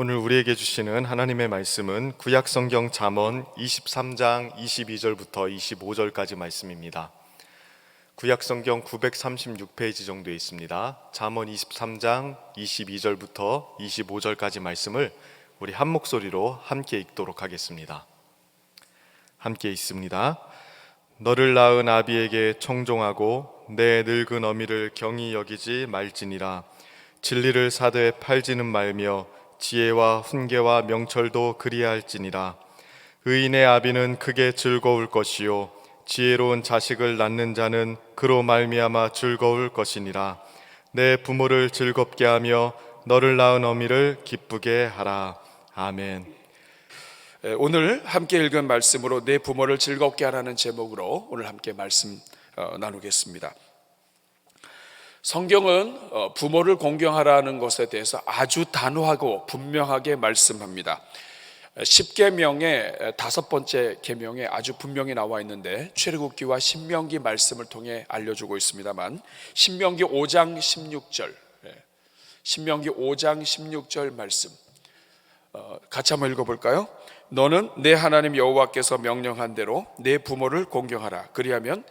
오늘 우리에게 주시는 하나님의 말씀은 구약성경 잠언 23장 22절부터 25절까지 말씀입니다. 구약성경 936페이지 정도에 있습니다. 잠언 23장 22절부터 25절까지 말씀을 우리 한 목소리로 함께 읽도록 하겠습니다. 함께 읽습니다. 너를 낳은 아비에게 청종하고 내 늙은 어미를 경히 여기지 말지니라. 진리를 사되 팔지는 말며 지혜와 훈계와 명철도 그리할지니라. 의인의 아비는 크게 즐거울 것이요 지혜로운 자식을 낳는 자는 그로 말미암아 즐거울 것이니라. 내 부모를 즐겁게 하며 너를 낳은 어미를 기쁘게 하라. 아멘. 오늘 함께 읽은 말씀으로 내 부모를 즐겁게 하라는 제목으로 오늘 함께 말씀 나누겠습니다. 성경은 부모를 공경하라는 것에 대해서 아주 단호하고 분명하게 말씀합니다. 10계명의 5번째 계명에 아주 분명히 나와 있는데 출애굽기와 신명기 말씀을 통해 알려주고 있습니다만, 신명기 5장 16절, 신명기 5장 16절 말씀 같이 한번 읽어볼까요? 너는 내 하나님 여호와께서 명령한 대로 내 부모를 공경하라. 그리하면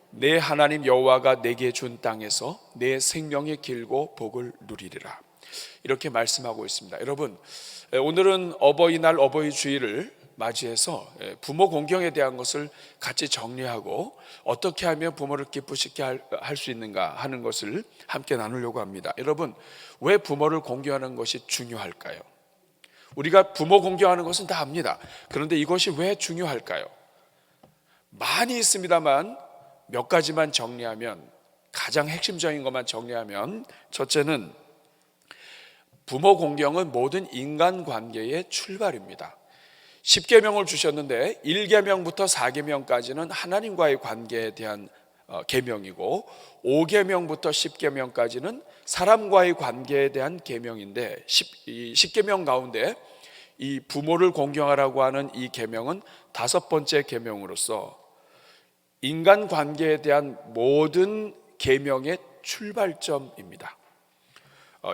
내 하나님 여호와가 내게 준 땅에서 내 생명이 길고 복을 누리리라. 이렇게 말씀하고 있습니다. 여러분, 오늘은 어버이날 어버이 주일을 맞이해서 부모 공경에 대한 것을 같이 정리하고 어떻게 하면 부모를 기쁘시게 할 수 있는가 하는 것을 함께 나누려고 합니다. 여러분, 왜 부모를 공경하는 것이 중요할까요? 우리가 부모 공경하는 것은 다 압니다. 그런데 이것이 왜 중요할까요? 많이 있습니다만 몇 가지만 정리하면, 가장 핵심적인 것만 정리하면, 첫째는 부모 공경은 모든 인간관계의 출발입니다. 10계명을 주셨는데 1계명부터 4계명까지는 하나님과의 관계에 대한 계명이고, 5계명부터 10계명까지는 사람과의 관계에 대한 계명인데, 10계명 가운데 이 부모를 공경하라고 하는 이 계명은 5번째 계명으로서 인간관계에 대한 모든 계명의 출발점입니다.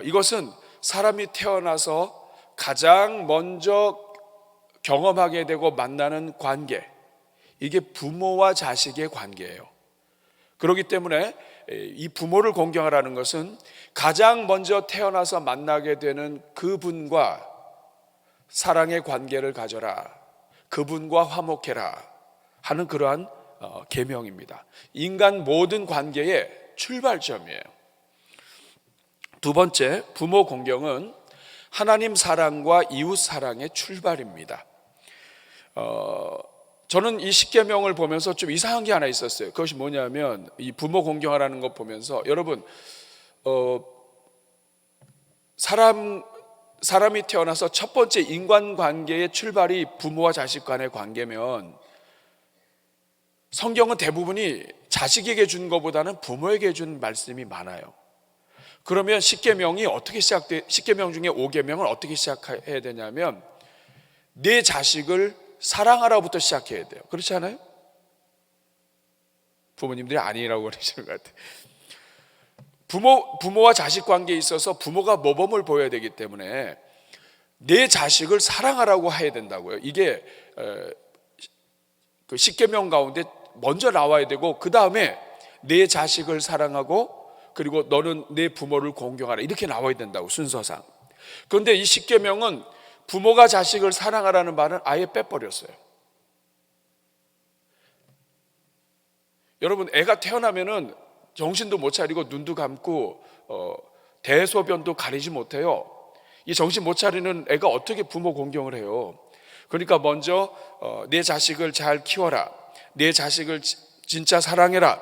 이것은 사람이 태어나서 가장 먼저 경험하게 되고 만나는 관계, 이게 부모와 자식의 관계예요. 그렇기 때문에 이 부모를 공경하라는 것은 가장 먼저 태어나서 만나게 되는 그분과 사랑의 관계를 가져라, 그분과 화목해라 하는 그러한 계명입니다. 인간 모든 관계의 출발점이에요. 두 번째, 부모 공경은 하나님 사랑과 이웃 사랑의 출발입니다. 저는 이 10계명을 보면서 좀 이상한 게 하나 있었어요. 그것이 뭐냐면, 이 부모 공경하라는 것 보면서, 여러분, 사람이 태어나서 첫 번째 인간관계의 출발이 부모와 자식 간의 관계면, 성경은 대부분이 자식에게 준 것보다는 부모에게 준 말씀이 많아요. 그러면 10계명이 어떻게 10계명 중에 5계명을 어떻게 시작해야 되냐면, 내 자식을 사랑하라부터 시작해야 돼요. 그렇지 않아요? 부모님들이 아니라고 그러시는 것 같아요. 부모와 자식 관계에 있어서 부모가 모범을 보여야 되기 때문에 내 자식을 사랑하라고 해야 된다고요. 이게 그 10계명 가운데 먼저 나와야 되고, 그 다음에 내 자식을 사랑하고, 그리고 너는 내 부모를 공경하라, 이렇게 나와야 된다고, 순서상. 그런데 이 10계명은 부모가 자식을 사랑하라는 말은 아예 빼버렸어요. 여러분, 애가 태어나면은 정신도 못 차리고 눈도 감고 대소변도 가리지 못해요. 이 정신 못 차리는 애가 어떻게 부모 공경을 해요? 그러니까 먼저 내 자식을 잘 키워라, 내 자식을 진짜 사랑해라,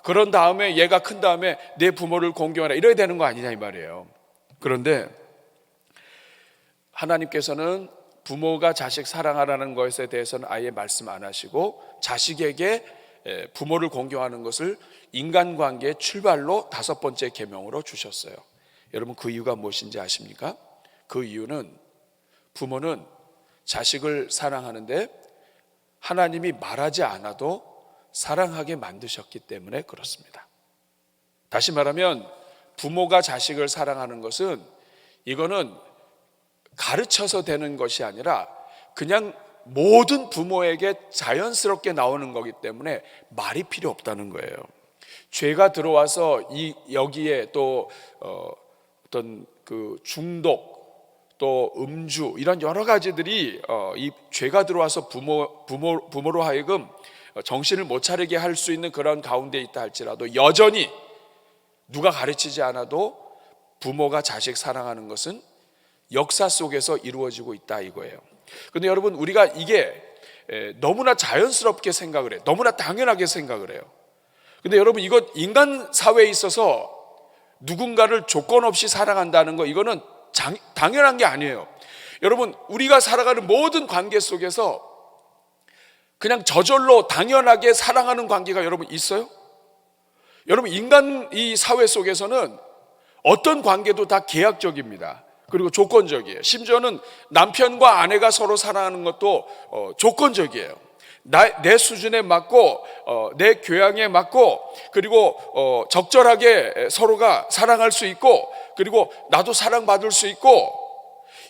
그런 다음에 얘가 큰 다음에 내 부모를 공경하라, 이래야 되는 거 아니냐 이 말이에요. 그런데 하나님께서는 부모가 자식 사랑하라는 것에 대해서는 아예 말씀 안 하시고, 자식에게 부모를 공경하는 것을 인간관계의 출발로 5번째 계명으로 주셨어요. 여러분, 그 이유가 무엇인지 아십니까? 그 이유는, 부모는 자식을 사랑하는데 하나님이 말하지 않아도 사랑하게 만드셨기 때문에 그렇습니다. 다시 말하면 부모가 자식을 사랑하는 것은, 이거는 가르쳐서 되는 것이 아니라 그냥 모든 부모에게 자연스럽게 나오는 거기 때문에 말이 필요 없다는 거예요. 죄가 들어와서 여기에 또 어떤 그 중독, 또 음주, 이런 여러 가지들이 이 죄가 들어와서 부모로 하여금 정신을 못 차리게 할 수 있는 그런 가운데 있다 할지라도 여전히 누가 가르치지 않아도 부모가 자식 사랑하는 것은 역사 속에서 이루어지고 있다 이거예요. 근데 여러분, 우리가 이게 너무나 자연스럽게 생각을 해요. 너무나 당연하게 생각을 해요. 근데 여러분, 이거 인간 사회에 있어서 누군가를 조건 없이 사랑한다는 거, 이거는 당연한 게 아니에요. 여러분, 우리가 살아가는 모든 관계 속에서 그냥 저절로 당연하게 사랑하는 관계가 여러분 있어요? 여러분, 인간 이 사회 속에서는 어떤 관계도 다 계약적입니다. 그리고 조건적이에요. 심지어는 남편과 아내가 서로 사랑하는 것도 조건적이에요. 내 수준에 맞고 내 교양에 맞고, 그리고 적절하게 서로가 사랑할 수 있고, 그리고 나도 사랑받을 수 있고,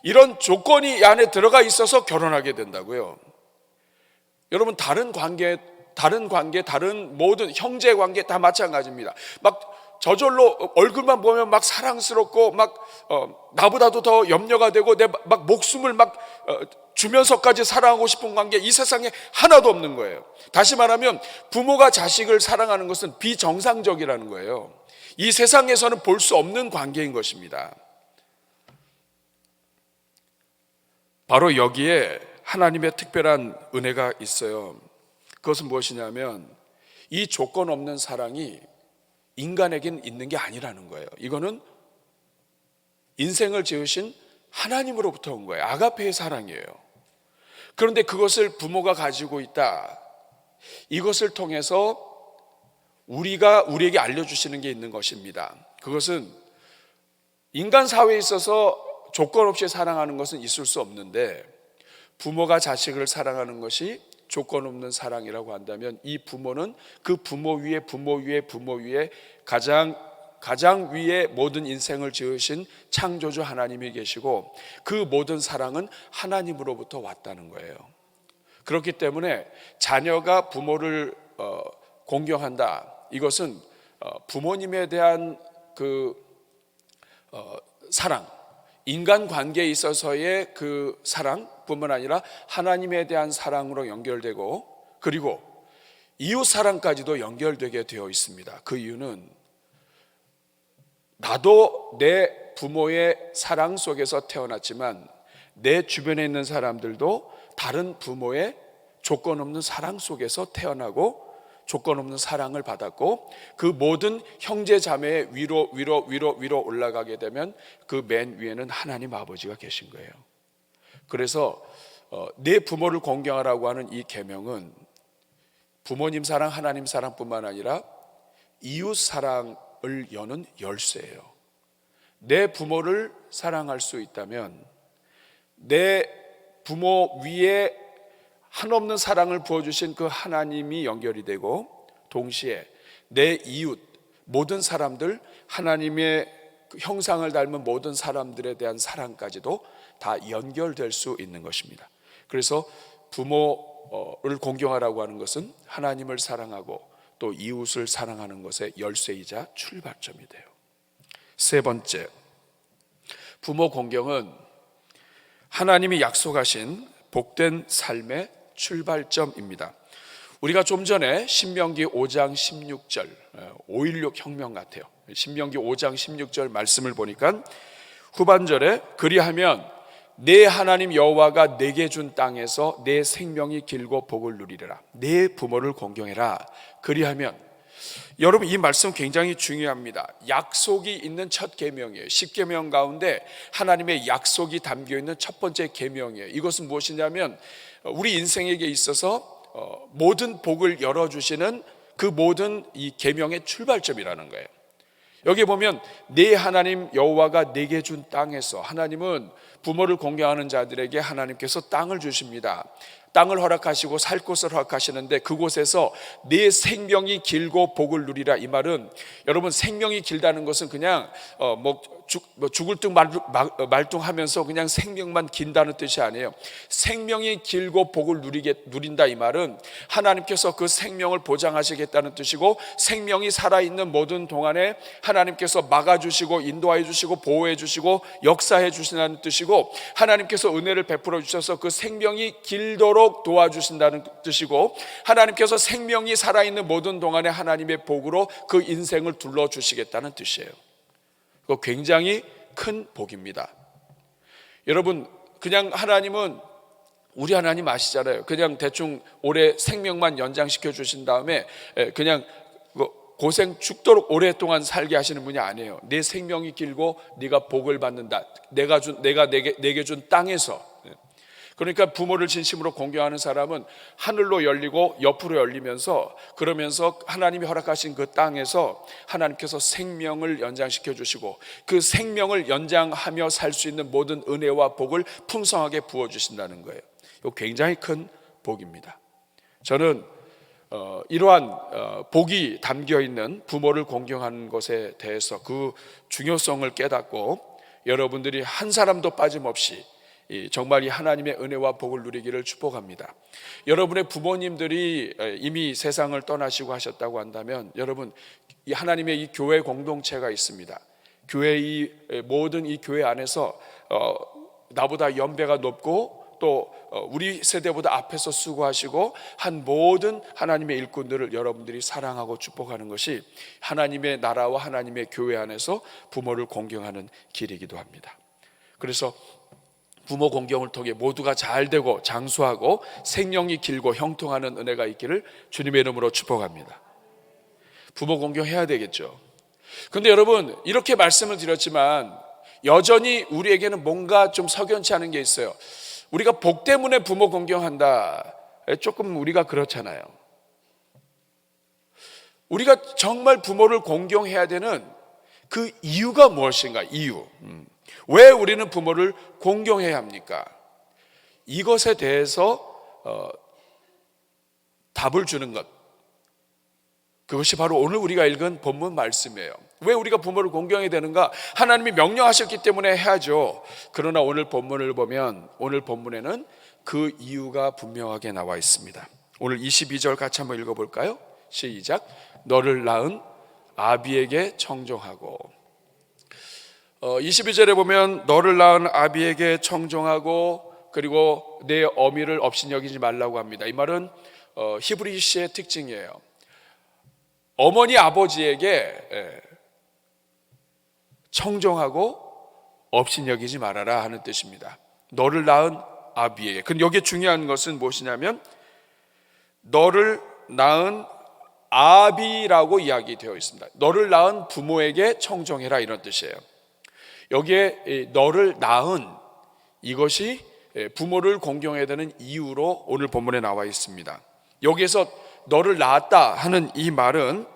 이런 조건이 이 안에 들어가 있어서 결혼하게 된다고요. 여러분, 다른 모든 형제 관계 다 마찬가지입니다. 막 저절로 얼굴만 보면 막 사랑스럽고 막 나보다도 더 염려가 되고 내 막 목숨을 막 주면서까지 사랑하고 싶은 관계, 이 세상에 하나도 없는 거예요. 다시 말하면 부모가 자식을 사랑하는 것은 비정상적이라는 거예요. 이 세상에서는 볼 수 없는 관계인 것입니다. 바로 여기에 하나님의 특별한 은혜가 있어요. 그것은 무엇이냐면 이 조건 없는 사랑이 인간에겐 있는 게 아니라는 거예요. 이거는 인생을 지으신 하나님으로부터 온 거예요. 아가페의 사랑이에요. 그런데 그것을 부모가 가지고 있다. 이것을 통해서 우리에게 알려주시는 게 있는 것입니다. 그것은 인간 사회에 있어서 조건 없이 사랑하는 것은 있을 수 없는데, 부모가 자식을 사랑하는 것이 조건 없는 사랑이라고 한다면, 이 부모는 그 부모 위에 가장 위에 모든 인생을 지으신 창조주 하나님이 계시고, 그 모든 사랑은 하나님으로부터 왔다는 거예요. 그렇기 때문에 자녀가 부모를 공경한다, 이것은 부모님에 대한 그 사랑, 인간 관계에 있어서의 그 사랑뿐만 아니라 하나님에 대한 사랑으로 연결되고, 그리고 이웃 사랑까지도 연결되게 되어 있습니다. 그 이유는 나도 내 부모의 사랑 속에서 태어났지만 내 주변에 있는 사람들도 다른 부모의 조건 없는 사랑 속에서 태어나고 조건 없는 사랑을 받았고, 그 모든 형제 자매의 위로 올라가게 되면 그 맨 위에는 하나님 아버지가 계신 거예요. 그래서 내 부모를 공경하라고 하는 이 계명은 부모님 사랑, 하나님 사랑뿐만 아니라 이웃 사랑을 여는 열쇠예요. 내 부모를 사랑할 수 있다면 내 부모 위에 한없는 사랑을 부어주신 그 하나님이 연결이 되고, 동시에 내 이웃, 모든 사람들, 하나님의 형상을 닮은 모든 사람들에 대한 사랑까지도 다 연결될 수 있는 것입니다. 그래서 부모를 공경하라고 하는 것은 하나님을 사랑하고 또 이웃을 사랑하는 것의 열쇠이자 출발점이 돼요. 세 번째, 부모 공경은 하나님이 약속하신 복된 삶의 출발점입니다. 우리가 좀 전에 신명기 5장 16절, 5.16 혁명 같아요. 신명기 5장 16절 말씀을 보니까 후반절에 그리하면 내 하나님 여호와가 내게 준 땅에서 내 생명이 길고 복을 누리리라. 내 부모를 공경해라. 그리하면, 여러분 이 말씀 굉장히 중요합니다. 약속이 있는 첫 계명이에요. 10계명 가운데 하나님의 약속이 담겨 있는 첫 번째 계명이에요. 이것은 무엇이냐면 우리 인생에게 있어서 모든 복을 열어주시는 그 모든 이 계명의 출발점이라는 거예요. 여기 보면 내 하나님 여호와가 내게 준 땅에서, 하나님은 부모를 공경하는 자들에게 하나님께서 땅을 주십니다. 땅을 허락하시고 살 곳을 허락하시는데 그곳에서 내 생명이 길고 복을 누리라. 이 말은 여러분, 생명이 길다는 것은 그냥 죽을 듯 말뚱하면서 그냥 생명만 긴다는 뜻이 아니에요. 생명이 길고 복을 누린다 이 말은 하나님께서 그 생명을 보장하시겠다는 뜻이고, 생명이 살아있는 모든 동안에 하나님께서 막아주시고 인도하여 주시고 보호해 주시고 역사해 주신다는 뜻이고, 하나님께서 은혜를 베풀어 주셔서 그 생명이 길도록 도와주신다는 뜻이고, 하나님께서 생명이 살아있는 모든 동안에 하나님의 복으로 그 인생을 둘러주시겠다는 뜻이에요. 그거 굉장히 큰 복입니다. 여러분, 그냥 하나님은, 우리 하나님 아시잖아요. 그냥 대충 올해 생명만 연장시켜 주신 다음에 그냥 고생 죽도록 오랫동안 살게 하시는 분이 아니에요. 내 생명이 길고 네가 복을 받는다. 내가 내게 준 땅에서. 그러니까 부모를 진심으로 공경하는 사람은 하늘로 열리고 옆으로 열리면서, 그러면서 하나님이 허락하신 그 땅에서 하나님께서 생명을 연장시켜 주시고 그 생명을 연장하며 살 수 있는 모든 은혜와 복을 풍성하게 부어주신다는 거예요. 이거 굉장히 큰 복입니다. 저는 이러한 복이 담겨있는 부모를 공경하는 것에 대해서 그 중요성을 깨닫고 여러분들이 한 사람도 빠짐없이 정말 이 하나님의 은혜와 복을 누리기를 축복합니다. 여러분의 부모님들이 이미 세상을 떠나시고 하셨다고 한다면, 여러분, 이 하나님의 이 교회 공동체가 있습니다. 교회 모든 이 교회 안에서 나보다 연배가 높고 또 우리 세대보다 앞에서 수고하시고 한 모든 하나님의 일꾼들을 여러분들이 사랑하고 축복하는 것이 하나님의 나라와 하나님의 교회 안에서 부모를 공경하는 길이기도 합니다. 그래서 부모 공경을 통해 모두가 잘 되고 장수하고 생명이 길고 형통하는 은혜가 있기를 주님의 이름으로 축복합니다. 부모 공경해야 되겠죠. 근데 여러분, 이렇게 말씀을 드렸지만 여전히 우리에게는 뭔가 좀 석연치 않은 게 있어요. 우리가 복 때문에 부모 공경한다, 조금 우리가 그렇잖아요. 우리가 정말 부모를 공경해야 되는 그 이유가 무엇인가? 이유. 왜 우리는 부모를 공경해야 합니까? 이것에 대해서 답을 주는 것, 그것이 바로 오늘 우리가 읽은 본문 말씀이에요. 왜 우리가 부모를 공경해야 되는가? 하나님이 명령하셨기 때문에 해야죠. 그러나 오늘 본문을 보면, 오늘 본문에는 그 이유가 분명하게 나와 있습니다. 오늘 22절 같이 한번 읽어볼까요? 시작. 너를 낳은 아비에게 청종하고. 22절에 보면 너를 낳은 아비에게 청종하고, 그리고 내 어미를 업신여기지 말라고 합니다. 이 말은 히브리시의 특징이에요. 어머니 아버지에게 청종하고 업신여기지 말아라 하는 뜻입니다. 너를 낳은 아비에게. 근데 여기에 중요한 것은 무엇이냐면 너를 낳은 아비라고 이야기되어 있습니다. 너를 낳은 부모에게 청종해라, 이런 뜻이에요. 여기에 너를 낳은, 이것이 부모를 공경해야 되는 이유로 오늘 본문에 나와 있습니다. 여기에서 너를 낳았다 하는 이 말은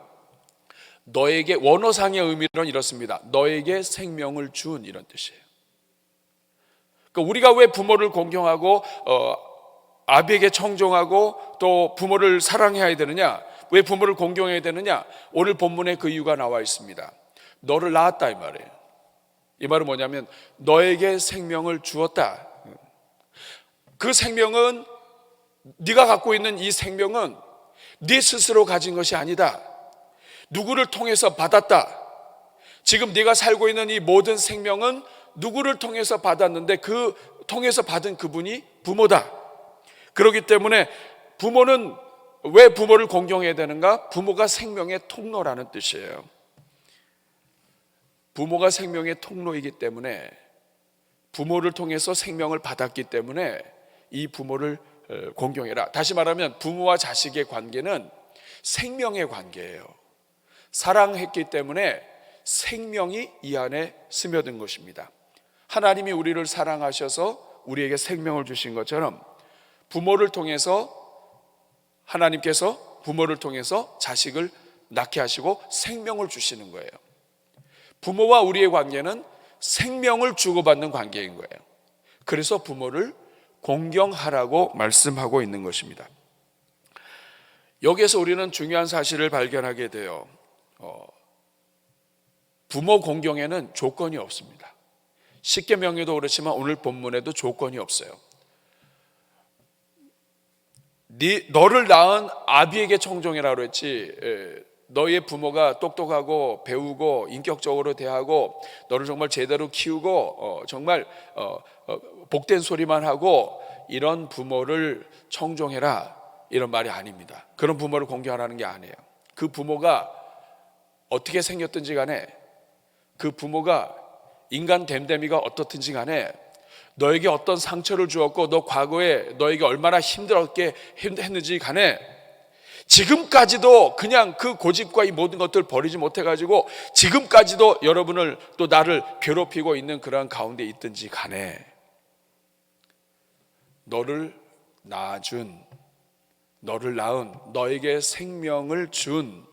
너에게, 원어상의 의미는 이렇습니다. 너에게 생명을 준, 이런 뜻이에요. 그러니까 우리가 왜 부모를 공경하고 아비에게 청종하고 또 부모를 사랑해야 되느냐, 왜 부모를 공경해야 되느냐? 오늘 본문에 그 이유가 나와 있습니다. 너를 낳았다 이 말이에요. 이 말은 뭐냐면 너에게 생명을 주었다. 그 생명은, 네가 갖고 있는 이 생명은 네 스스로 가진 것이 아니다. 누구를 통해서 받았다. 지금 네가 살고 있는 이 모든 생명은 누구를 통해서 받았는데 그 통해서 받은 그분이 부모다. 그렇기 때문에 부모는, 왜 부모를 공경해야 되는가? 부모가 생명의 통로라는 뜻이에요. 부모가 생명의 통로이기 때문에, 부모를 통해서 생명을 받았기 때문에 이 부모를 공경해라. 다시 말하면 부모와 자식의 관계는 생명의 관계예요. 사랑했기 때문에 생명이 이 안에 스며든 것입니다. 하나님이 우리를 사랑하셔서 우리에게 생명을 주신 것처럼 부모를 통해서, 하나님께서 부모를 통해서 자식을 낳게 하시고 생명을 주시는 거예요. 부모와 우리의 관계는 생명을 주고받는 관계인 거예요. 그래서 부모를 공경하라고 말씀하고 있는 것입니다. 여기에서 우리는 중요한 사실을 발견하게 돼요. 부모 공경에는 조건이 없습니다. 십계명에도 그렇지만 오늘 본문에도 조건이 없어요. 너를 낳은 아비에게 청종해라 그랬지, 너의 부모가 똑똑하고 배우고 인격적으로 대하고 너를 정말 제대로 키우고 정말 복된 소리만 하고 이런 부모를 청종해라, 이런 말이 아닙니다. 그런 부모를 공경하라는 게 아니에요. 그 부모가 어떻게 생겼든지 간에, 그 부모가 인간 됨됨이가 어떻든지 간에, 너에게 어떤 상처를 주었고 너 과거에 너에게 얼마나 힘들었게 했는지 간에, 지금까지도 그냥 그 고집과 이 모든 것들을 버리지 못해가지고 지금까지도 여러분을 또 나를 괴롭히고 있는 그러한 가운데 있든지 간에, 너를 낳아준, 너를 낳은, 너에게 생명을 준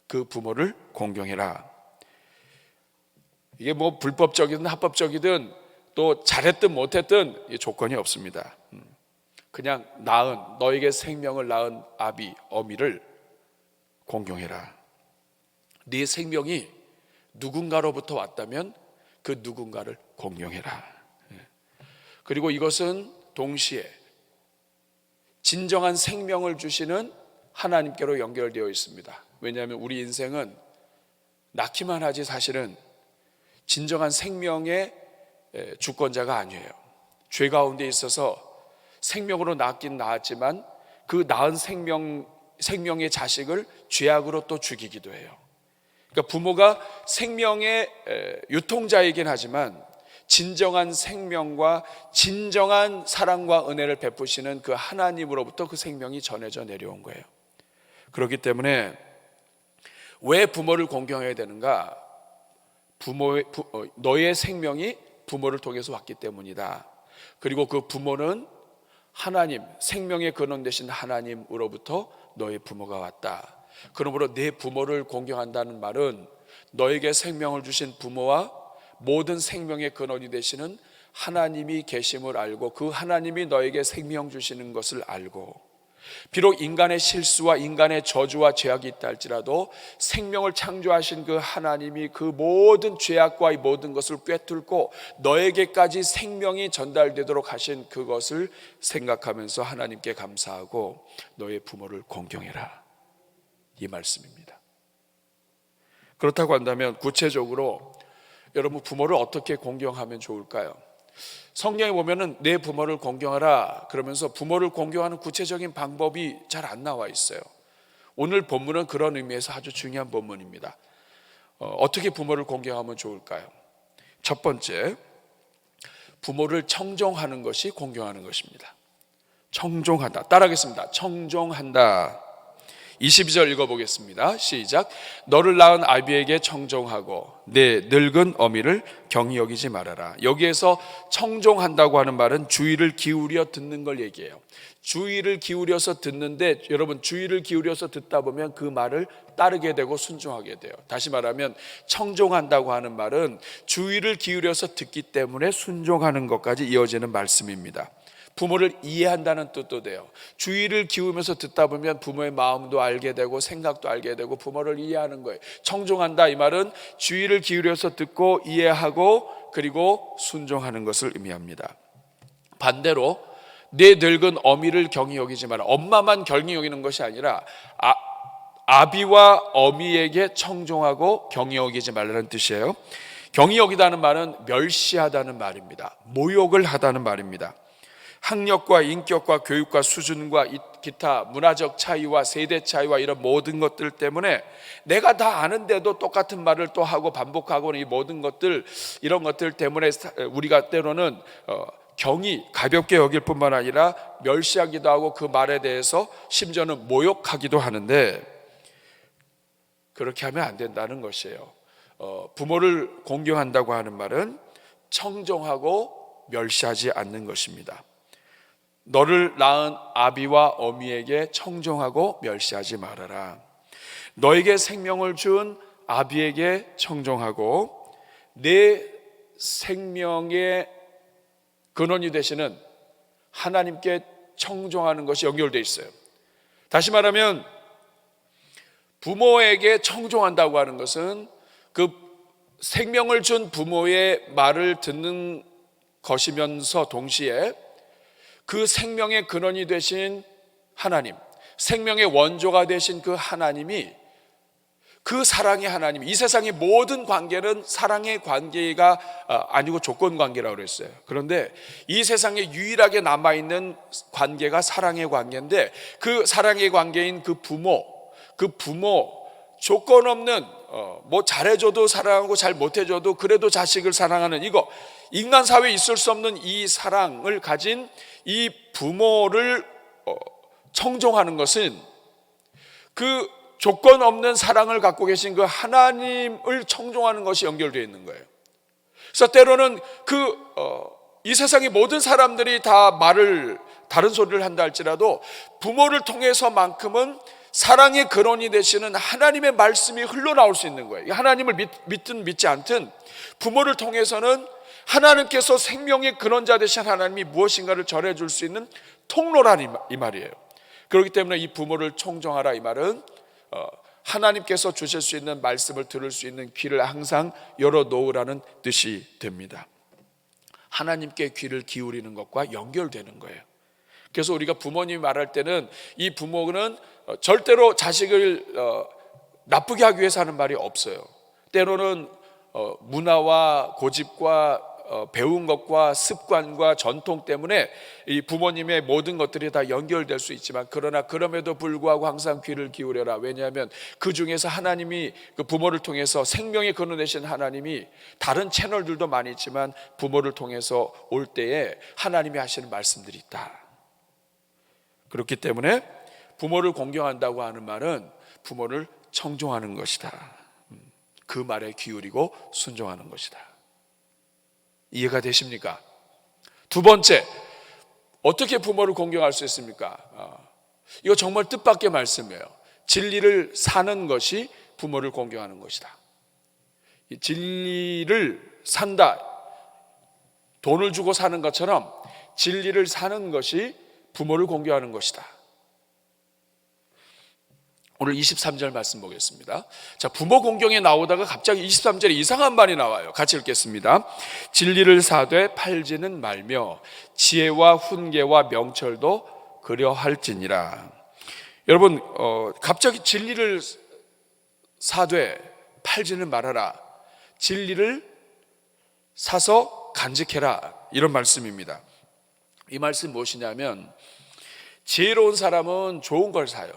그 부모를 공경해라. 이게 뭐 불법적이든 합법적이든 또 잘했든 못했든 조건이 없습니다. 그냥 낳은, 너에게 생명을 낳은 아비, 어미를 공경해라. 네 생명이 누군가로부터 왔다면 그 누군가를 공경해라. 그리고 이것은 동시에 진정한 생명을 주시는 하나님께로 연결되어 있습니다. 왜냐하면 우리 인생은 낳기만 하지 사실은 진정한 생명의 주권자가 아니에요. 죄 가운데 있어서 생명으로 낳긴 낳았지만 그 낳은 생명의 자식을 죄악으로 또 죽이기도 해요. 그러니까 부모가 생명의 유통자이긴 하지만 진정한 생명과 진정한 사랑과 은혜를 베푸시는 그 하나님으로부터 그 생명이 전해져 내려온 거예요. 그렇기 때문에 왜 부모를 공경해야 되는가? 너의 생명이 부모를 통해서 왔기 때문이다. 그리고 그 부모는 하나님, 생명의 근원 되신 하나님으로부터 너의 부모가 왔다. 그러므로 내 부모를 공경한다는 말은 너에게 생명을 주신 부모와 모든 생명의 근원이 되시는 하나님이 계심을 알고, 그 하나님이 너에게 생명 주시는 것을 알고, 비록 인간의 실수와 인간의 저주와 죄악이 있다 할지라도 생명을 창조하신 그 하나님이 그 모든 죄악과 이 모든 것을 꿰뚫고 너에게까지 생명이 전달되도록 하신 그것을 생각하면서 하나님께 감사하고 너의 부모를 공경해라, 이 말씀입니다. 그렇다고 한다면 구체적으로 여러분 부모를 어떻게 공경하면 좋을까요? 성경에 보면은 내 부모를 공경하라 그러면서 부모를 공경하는 구체적인 방법이 잘 안 나와 있어요. 오늘 본문은 그런 의미에서 아주 중요한 본문입니다. 어떻게 부모를 공경하면 좋을까요? 첫 번째, 부모를 청종하는 것이 공경하는 것입니다. 청종한다. 따라하겠습니다. 청종한다. 22절 읽어보겠습니다. 시작. 너를 낳은 아비에게 청종하고 내 늙은 어미를 경히 여기지 말아라. 여기에서 청종한다고 하는 말은 주의를 기울여 듣는 걸 얘기해요. 주의를 기울여서 듣는데, 여러분 주의를 기울여서 듣다 보면 그 말을 따르게 되고 순종하게 돼요. 다시 말하면 청종한다고 하는 말은 주의를 기울여서 듣기 때문에 순종하는 것까지 이어지는 말씀입니다. 부모를 이해한다는 뜻도 돼요. 주의를 기울이면서 듣다 보면 부모의 마음도 알게 되고 생각도 알게 되고 부모를 이해하는 거예요. 청종한다, 이 말은 주의를 기울여서 듣고 이해하고 그리고 순종하는 것을 의미합니다. 반대로 내 늙은 어미를 경히 여기지 마라. 엄마만 경히 여기는 것이 아니라 아비와 어미에게 청종하고 경히 여기지 말라는 뜻이에요. 경히 여기다는 말은 멸시하다는 말입니다. 모욕을 하다는 말입니다. 학력과 인격과 교육과 수준과 기타 문화적 차이와 세대 차이와 이런 모든 것들 때문에 내가 다 아는데도 똑같은 말을 또 하고 반복하고, 이 모든 것들, 이런 것들 때문에 우리가 때로는 경히 가볍게 여길 뿐만 아니라 멸시하기도 하고 그 말에 대해서 심지어는 모욕하기도 하는데, 그렇게 하면 안 된다는 것이에요. 부모를 공경한다고 하는 말은 청종하고 멸시하지 않는 것입니다. 너를 낳은 아비와 어미에게 청종하고 멸시하지 말아라. 너에게 생명을 준 아비에게 청종하고 내 생명의 근원이 되시는 하나님께 청종하는 것이 연결되어 있어요. 다시 말하면 부모에게 청종한다고 하는 것은 그 생명을 준 부모의 말을 듣는 것이면서 동시에 그 생명의 근원이 되신 하나님, 생명의 원조가 되신 그 하나님이, 그 사랑의 하나님, 이 세상의 모든 관계는 사랑의 관계가 아니고 조건 관계라고 그랬어요. 그런데 이 세상에 유일하게 남아있는 관계가 사랑의 관계인데, 그 사랑의 관계인 그 부모 조건 없는 뭐 잘해줘도 사랑하고 잘 못해줘도 그래도 자식을 사랑하는, 이거 인간 사회에 있을 수 없는 이 사랑을 가진 이 부모를 청종하는 것은 그 조건 없는 사랑을 갖고 계신 그 하나님을 청종하는 것이 연결되어 있는 거예요. 그래서 때로는 이 세상의 모든 사람들이 다 다른 소리를 한다 할지라도 부모를 통해서만큼은 사랑의 근원이 되시는 하나님의 말씀이 흘러나올 수 있는 거예요. 하나님을 믿든 믿지 않든 부모를 통해서는 하나님께서 생명의 근원자 되신 하나님이 무엇인가를 전해줄 수 있는 통로라는 이 말이에요. 그렇기 때문에 이 부모를 청종하라, 이 말은 하나님께서 주실 수 있는 말씀을 들을 수 있는 귀를 항상 열어놓으라는 뜻이 됩니다. 하나님께 귀를 기울이는 것과 연결되는 거예요. 그래서 우리가 부모님이 말할 때는 이 부모는 절대로 자식을 나쁘게 하기 위해서 하는 말이 없어요. 때로는 문화와 고집과 배운 것과 습관과 전통 때문에 이 부모님의 모든 것들이 다 연결될 수 있지만, 그러나 그럼에도 불구하고 항상 귀를 기울여라. 왜냐하면 그 중에서 하나님이 그 부모를 통해서 생명의 근원 되신 하나님이 다른 채널들도 많이 있지만 부모를 통해서 올 때에 하나님이 하시는 말씀들이 있다. 그렇기 때문에 부모를 공경한다고 하는 말은 부모를 청종하는 것이다. 그 말에 기울이고 순종하는 것이다. 이해가 되십니까? 두 번째, 어떻게 부모를 공경할 수 있습니까? 이거 정말 뜻밖의 말씀이에요. 진리를 사는 것이 부모를 공경하는 것이다. 이 진리를 산다, 돈을 주고 사는 것처럼 진리를 사는 것이 부모를 공경하는 것이다. 오늘 23절 말씀 보겠습니다. 자, 부모 공경에 나오다가 갑자기 23절에 이상한 말이 나와요. 같이 읽겠습니다. 진리를 사되 팔지는 말며 지혜와 훈계와 명철도 그려할지니라. 여러분, 갑자기 진리를 사되 팔지는 말아라, 진리를 사서 간직해라, 이런 말씀입니다. 이 말씀 무엇이냐면, 지혜로운 사람은 좋은 걸 사요.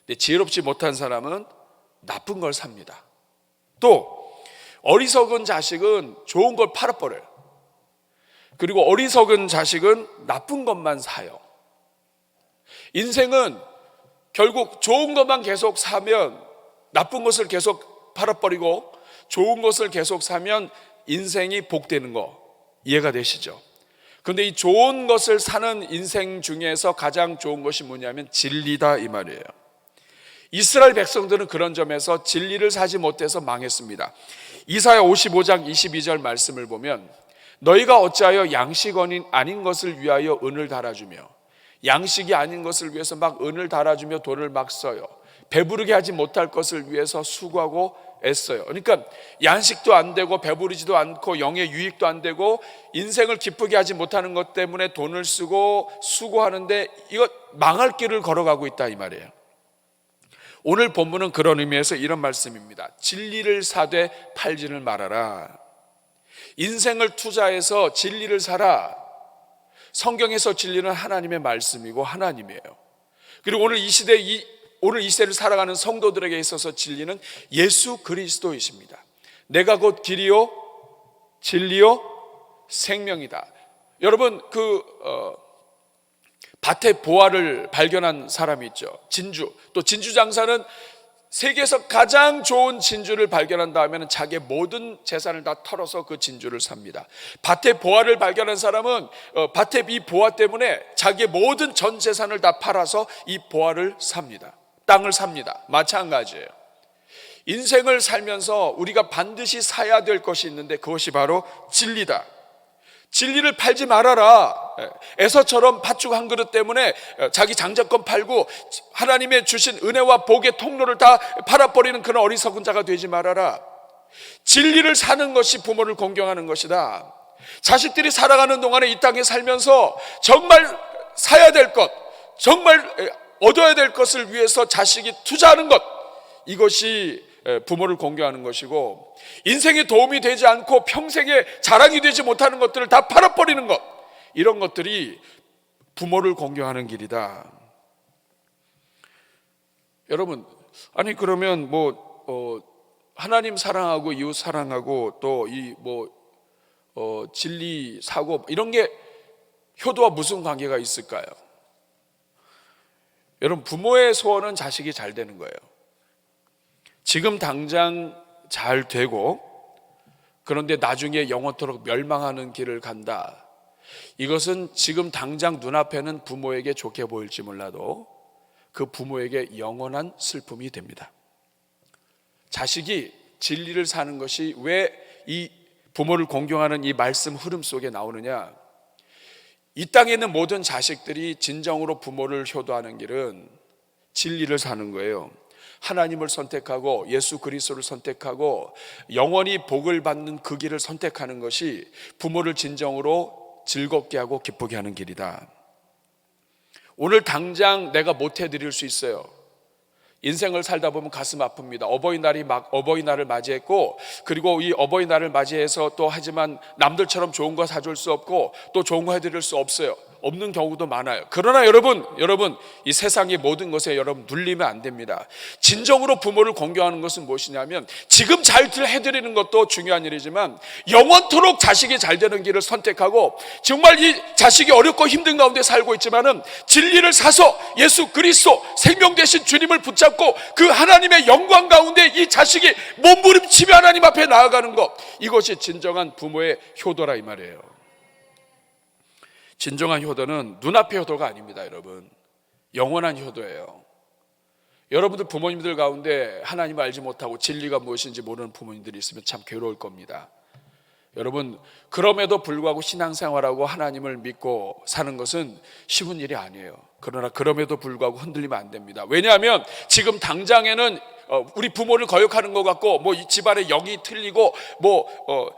근데 지혜롭지 못한 사람은 나쁜 걸 삽니다. 또 어리석은 자식은 좋은 걸 팔아버려요. 그리고 어리석은 자식은 나쁜 것만 사요. 인생은 결국 좋은 것만 계속 사면 나쁜 것을 계속 팔아버리고, 좋은 것을 계속 사면 인생이 복되는 거 이해가 되시죠? 그런데 이 좋은 것을 사는 인생 중에서 가장 좋은 것이 뭐냐면 진리다, 이 말이에요. 이스라엘 백성들은 그런 점에서 진리를 사지 못해서 망했습니다. 이사야 55장 22절 말씀을 보면, 너희가 어찌하여 양식 아닌 것을 위하여 은을 달아주며, 양식이 아닌 것을 위해서 막 은을 달아주며 돈을 막 써요. 배부르게 하지 못할 것을 위해서 수고하고 애써요. 그러니까 양식도 안 되고 배부르지도 않고 영의 유익도 안 되고 인생을 기쁘게 하지 못하는 것 때문에 돈을 쓰고 수고하는데 이거 망할 길을 걸어가고 있다, 이 말이에요. 오늘 본문은 그런 의미에서 이런 말씀입니다. 진리를 사되 팔지를 말아라. 인생을 투자해서 진리를 사라. 성경에서 진리는 하나님의 말씀이고 하나님이에요. 그리고 오늘 이 시대를 살아가는 성도들에게 있어서 진리는 예수 그리스도이십니다. 내가 곧 길이요 진리요 생명이다. 여러분, 밭에 보화를 발견한 사람이 있죠. 진주. 또 진주 장사는 세계에서 가장 좋은 진주를 발견한 다음에는 자기의 모든 재산을 다 털어서 그 진주를 삽니다. 밭에 보화를 발견한 사람은 밭에 이 보화 때문에 자기의 모든 전 재산을 다 팔아서 이 보화를 삽니다. 땅을 삽니다. 마찬가지예요. 인생을 살면서 우리가 반드시 사야 될 것이 있는데 그것이 바로 진리다. 진리를 팔지 말아라. 에서처럼 팥죽 한 그릇 때문에 자기 장자권 팔고 하나님의 주신 은혜와 복의 통로를 다 팔아버리는 그런 어리석은 자가 되지 말아라. 진리를 사는 것이 부모를 공경하는 것이다. 자식들이 살아가는 동안에 이 땅에 살면서 정말 사야 될 것, 정말 얻어야 될 것을 위해서 자식이 투자하는 것, 이것이 부모를 공경하는 것이고, 인생에 도움이 되지 않고 평생에 자랑이 되지 못하는 것들을 다 팔아버리는 것, 이런 것들이 부모를 공경하는 길이다. 여러분, 아니 그러면 하나님 사랑하고 이웃 사랑하고 또 진리 사고 이런 게 효도와 무슨 관계가 있을까요? 여러분, 부모의 소원은 자식이 잘 되는 거예요. 지금 당장 잘 되고 그런데 나중에 영원토록 멸망하는 길을 간다. 이것은 지금 당장 눈앞에는 부모에게 좋게 보일지 몰라도 그 부모에게 영원한 슬픔이 됩니다. 자식이 진리를 사는 것이 왜 이 부모를 공경하는 이 말씀 흐름 속에 나오느냐? 이 땅에 있는 모든 자식들이 진정으로 부모를 효도하는 길은 진리를 사는 거예요. 하나님을 선택하고 예수 그리스도를 선택하고 영원히 복을 받는 그 길을 선택하는 것이 부모를 진정으로 즐겁게 하고 기쁘게 하는 길이다. 오늘 당장 내가 못 해드릴 수 있어요. 인생을 살다 보면 가슴 아픕니다. 어버이날을 맞이했고, 그리고 이 어버이날을 맞이해서 또 하지만 남들처럼 좋은 거 사줄 수 없고 또 좋은 거 해드릴 수 없는 경우도 많아요. 그러나 여러분 이 세상의 모든 것에 여러분 눌리면 안 됩니다. 진정으로 부모를 공경하는 것은 무엇이냐면, 지금 잘 해드리는 것도 중요한 일이지만 영원토록 자식이 잘 되는 길을 선택하고, 정말 이 자식이 어렵고 힘든 가운데 살고 있지만은 진리를 사서 예수 그리스도 생명 되신 주님을 붙잡고 그 하나님의 영광 가운데 이 자식이 몸부림치며 하나님 앞에 나아가는 것, 이것이 진정한 부모의 효도라 이 말이에요. 진정한 효도는 눈앞의 효도가 아닙니다. 여러분, 영원한 효도예요. 여러분들 부모님들 가운데 하나님을 알지 못하고 진리가 무엇인지 모르는 부모님들이 있으면 참 괴로울 겁니다. 여러분, 그럼에도 불구하고 신앙생활하고 하나님을 믿고 사는 것은 쉬운 일이 아니에요. 그러나 그럼에도 불구하고 흔들리면 안 됩니다. 왜냐하면 지금 당장에는 우리 부모를 거역하는 것 같고, 이 집안의 영이 틀리고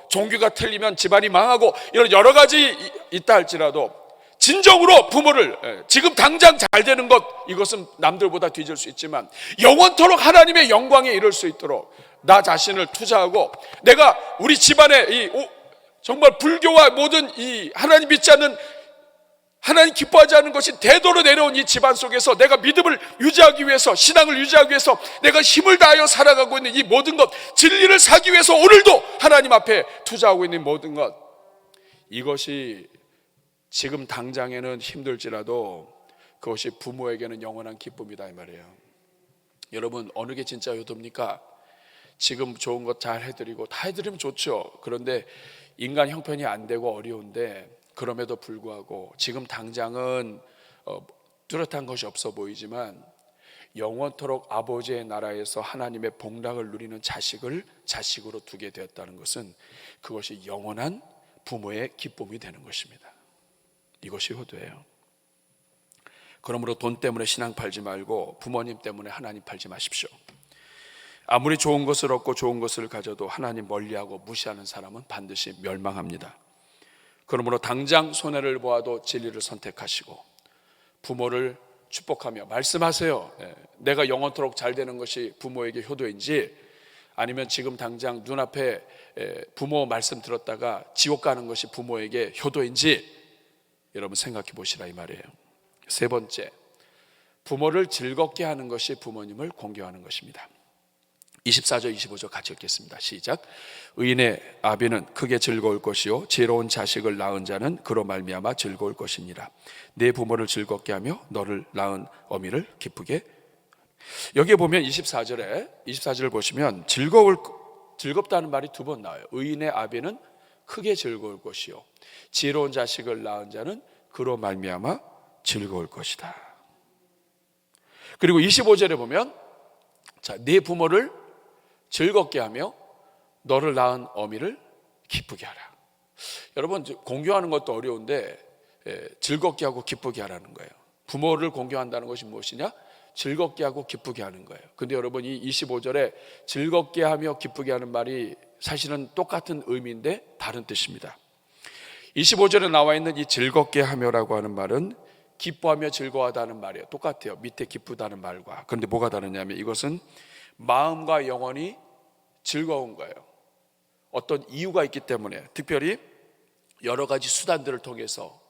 종교가 틀리면 집안이 망하고 이런 여러 가지 있다 할지라도 진정으로 부모를 지금 당장 잘 되는 것, 이것은 남들보다 뒤질 수 있지만 영원토록 하나님의 영광에 이를 수 있도록 나 자신을 투자하고, 내가 우리 집안에 정말 불교와 모든 이 하나님 믿지 않는, 하나님 기뻐하지 않는 것이 대도로 내려온 이 집안 속에서 내가 믿음을 유지하기 위해서, 신앙을 유지하기 위해서 내가 힘을 다하여 살아가고 있는 이 모든 것, 진리를 사기 위해서 오늘도 하나님 앞에 투자하고 있는 모든 것, 이것이 지금 당장에는 힘들지라도 그것이 부모에게는 영원한 기쁨이다 이 말이에요. 여러분, 어느 게 진짜 효도입니까? 지금 좋은 것 잘 해드리고, 다 해드리면 좋죠. 그런데 인간 형편이 안 되고 어려운데 그럼에도 불구하고 지금 당장은 뚜렷한 것이 없어 보이지만 영원토록 아버지의 나라에서 하나님의 복락을 누리는 자식을 자식으로 두게 되었다는 것은 그것이 영원한 부모의 기쁨이 되는 것입니다. 이것이 효도예요. 그러므로 돈 때문에 신앙 팔지 말고 부모님 때문에 하나님 팔지 마십시오. 아무리 좋은 것을 얻고 좋은 것을 가져도 하나님 멀리하고 무시하는 사람은 반드시 멸망합니다. 그러므로 당장 손해를 보아도 진리를 선택하시고 부모를 축복하며 말씀하세요. 내가 영원토록 잘 되는 것이 부모에게 효도인지, 아니면 지금 당장 눈앞에 부모 말씀 들었다가 지옥 가는 것이 부모에게 효도인지 여러분 생각해 보시라 이 말이에요. 세 번째, 부모를 즐겁게 하는 것이 부모님을 공경하는 것입니다. 24절 25절 같이 읽겠습니다. 시작. 의인의 아비는 크게 즐거울 것이요 지혜로운 자식을 낳은 자는 그로 말미암아 즐거울 것이니라. 내 부모를 즐겁게 하며 너를 낳은 어미를 기쁘게. 여기에 보면 24절을 보시면 즐겁다는 말이 두 번 나와요. 의인의 아비는 크게 즐거울 것이요 지혜로운 자식을 낳은 자는 그로 말미암아 즐거울 것이다. 그리고 25절에 보면 네 부모를 즐겁게 하며 너를 낳은 어미를 기쁘게 하라. 여러분, 공경하는 것도 어려운데 즐겁게 하고 기쁘게 하라는 거예요. 부모를 공경한다는 것이 무엇이냐? 즐겁게 하고 기쁘게 하는 거예요. 근데 여러분, 이 25절에 즐겁게 하며 기쁘게 하는 말이 사실은 똑같은 의미인데 다른 뜻입니다. 25절에 나와 있는 이 즐겁게 하며라고 하는 말은 기뻐하며 즐거워하다는 말이에요. 똑같아요. 밑에 기쁘다는 말과. 그런데 뭐가 다르냐면 이것은 마음과 영혼이 즐거운 거예요. 어떤 이유가 있기 때문에, 특별히 여러 가지 수단들을 통해서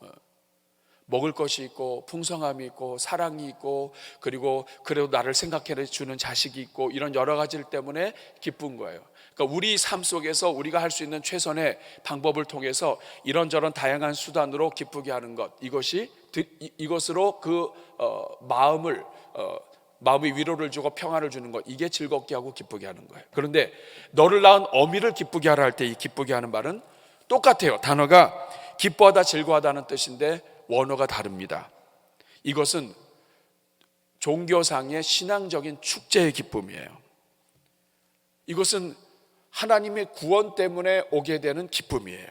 먹을 것이 있고 풍성함이 있고 사랑이 있고 그리고 그래도 나를 생각해 주는 자식이 있고 이런 여러 가지들 때문에 기쁜 거예요. 그러니까 우리 삶 속에서 우리가 할 수 있는 최선의 방법을 통해서 이런저런 다양한 수단으로 기쁘게 하는 것, 이것으로 그 마음의 위로를 주고 평안을 주는 것, 이게 즐겁게 하고 기쁘게 하는 거예요. 그런데 너를 낳은 어미를 기쁘게 하라 할 때 이 기쁘게 하는 말은 똑같아요. 단어가 기뻐하다 즐거워하다는 뜻인데 원어가 다릅니다. 이것은 종교상의 신앙적인 축제의 기쁨이에요. 이것은 하나님의 구원 때문에 오게 되는 기쁨이에요.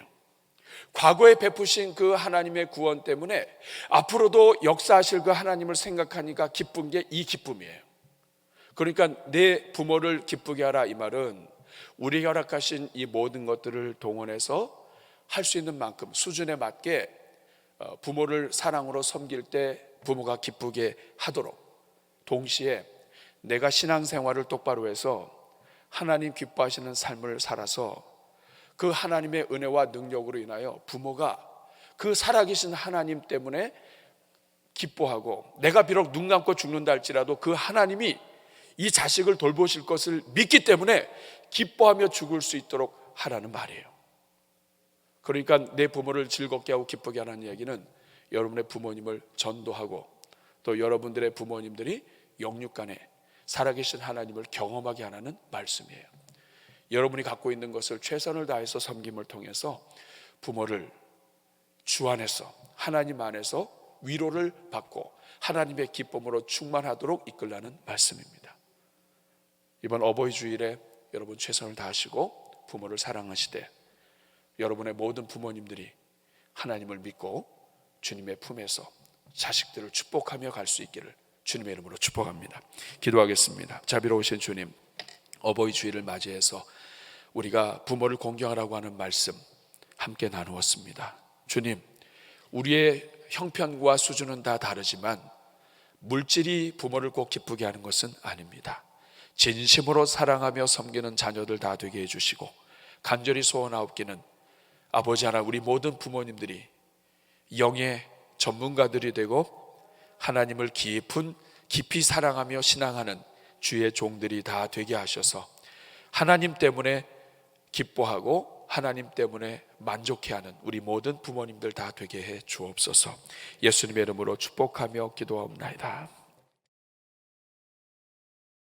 과거에 베푸신 그 하나님의 구원 때문에 앞으로도 역사하실 그 하나님을 생각하니까 기쁜 게 이 기쁨이에요. 그러니까 내 부모를 기쁘게 하라, 이 말은 우리가 허락하신 이 모든 것들을 동원해서 할 수 있는 만큼 수준에 맞게 부모를 사랑으로 섬길 때 부모가 기쁘게 하도록, 동시에 내가 신앙생활을 똑바로 해서 하나님 기뻐하시는 삶을 살아서 그 하나님의 은혜와 능력으로 인하여 부모가 그 살아계신 하나님 때문에 기뻐하고, 내가 비록 눈 감고 죽는다 할지라도 그 하나님이 이 자식을 돌보실 것을 믿기 때문에 기뻐하며 죽을 수 있도록 하라는 말이에요. 그러니까 내 부모를 즐겁게 하고 기쁘게 하는 얘기는 여러분의 부모님을 전도하고 또 여러분들의 부모님들이 영육간에 살아계신 하나님을 경험하게 하라는 말씀이에요. 여러분이 갖고 있는 것을 최선을 다해서 섬김을 통해서 부모를 주 안에서, 하나님 안에서 위로를 받고 하나님의 기쁨으로 충만하도록 이끌라는 말씀입니다. 이번 어버이 주일에 여러분 최선을 다하시고 부모를 사랑하시되 여러분의 모든 부모님들이 하나님을 믿고 주님의 품에서 자식들을 축복하며 갈 수 있기를 주님의 이름으로 축복합니다. 기도하겠습니다. 자비로우신 주님, 어버이 주일을 맞이해서 우리가 부모를 공경하라고 하는 말씀 함께 나누었습니다. 주님, 우리의 형편과 수준은 다 다르지만 물질이 부모를 꼭 기쁘게 하는 것은 아닙니다. 진심으로 사랑하며 섬기는 자녀들 다 되게 해주시고, 간절히 소원하옵기는 아버지 하나, 우리 모든 부모님들이 영의 전문가들이 되고 하나님을 깊이 사랑하며 신앙하는 주의 종들이 다 되게 하셔서 하나님 때문에 기뻐하고 하나님 때문에 만족해하는 우리 모든 부모님들 다 되게 해 주옵소서. 예수님의 이름으로 축복하며 기도하옵나이다.